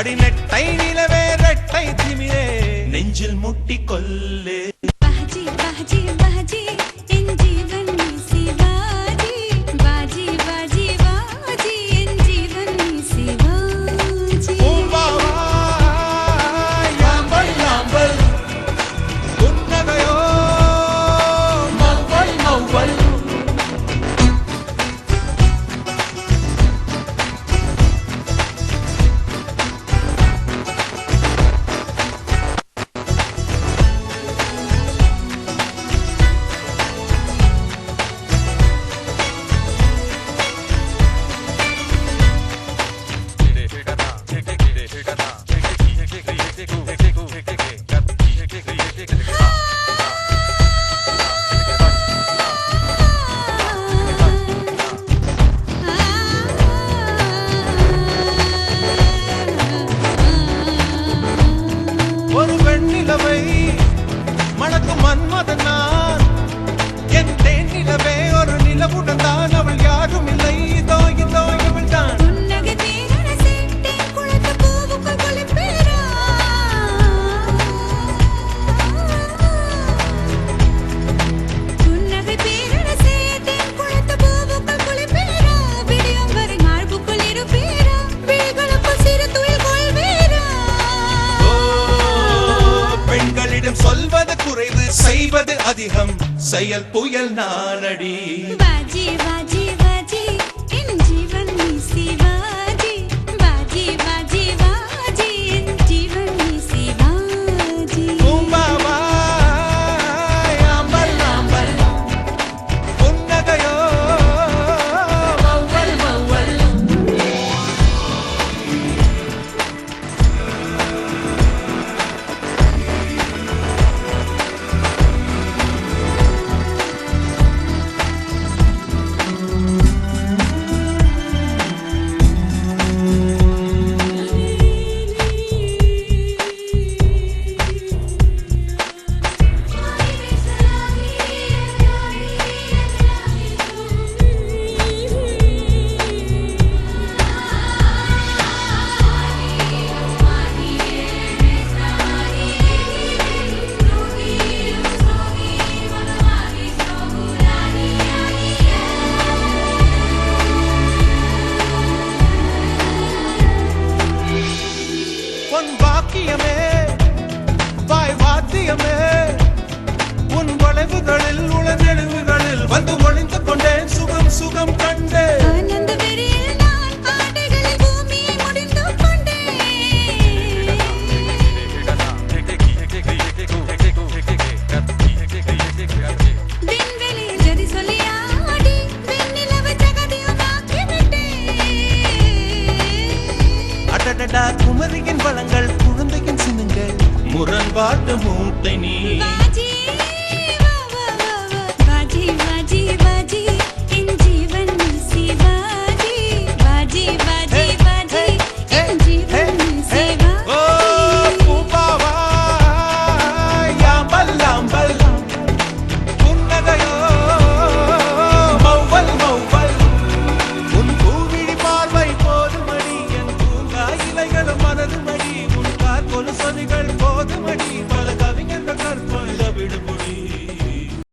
அடிநெட்டை நிலவே ரெட்டை திமிரே நெஞ்சில் முட்டி கொல்லு बाजी बाजी बाजी इन जीवन में शिवाजी बाजी बाजी बाजी इन जीवन में शिवाजी யாம்பல் யாம்பல் உன்னகையோ மௌவல் மௌவல் ஒரு வெண்ணிலவை மணக்கும் மன்மதன் நான் என் தேன் நிலவே ஒரு நிலவுடன் தான் அவள் யாரும் இல்லை இதோ இதோ இவள் தான் உன்னகை தேரன சேட்டே குளத்து பூவுக்குள் குளிப்பேரா உன்னகை தேரன சேட்டே குளத்து பூவுக்குள் குளிப்பேரா விடியும் வரை மார்புக்குள் இருப்பேரா விழிகளுக்குள் சிறு துயில் கொள்வேரா பெண்களிடம் சொல்வது குறைவு செய்வது அதிகம் செயல் புயல் நானடி बाजी बाजी बाजी इन जीवन में शिवाजी बाजी बाजी बाजी इन जीवन में शिवाजी பூம்பாவா யாம்பல் யாம்பல் உன்னகையோ மௌவல் மௌவல் பொன் வாக்கியமே வாய் வாத்தியமே உன் வளைவுகளில் உளநெழுவுகளில் வந்து ஒளிந்து கொண்டேன் சுகம் சுகம் கண்டேன் ஆனந்த வெறியில் நான் ஆடைகளில் பூமியை முடிந்து கொண்டேன் விண்வெளியில் ஜதி சொல்லி ஆடி வெண்ணிலவு ஜகதியும் ஆக்கிவிட்டேன் அடடடா குமரியின் வளங்கள் குழந்தையின் சின்னங்கள் முரண்பாட்டு மூட்டை நீ बाजी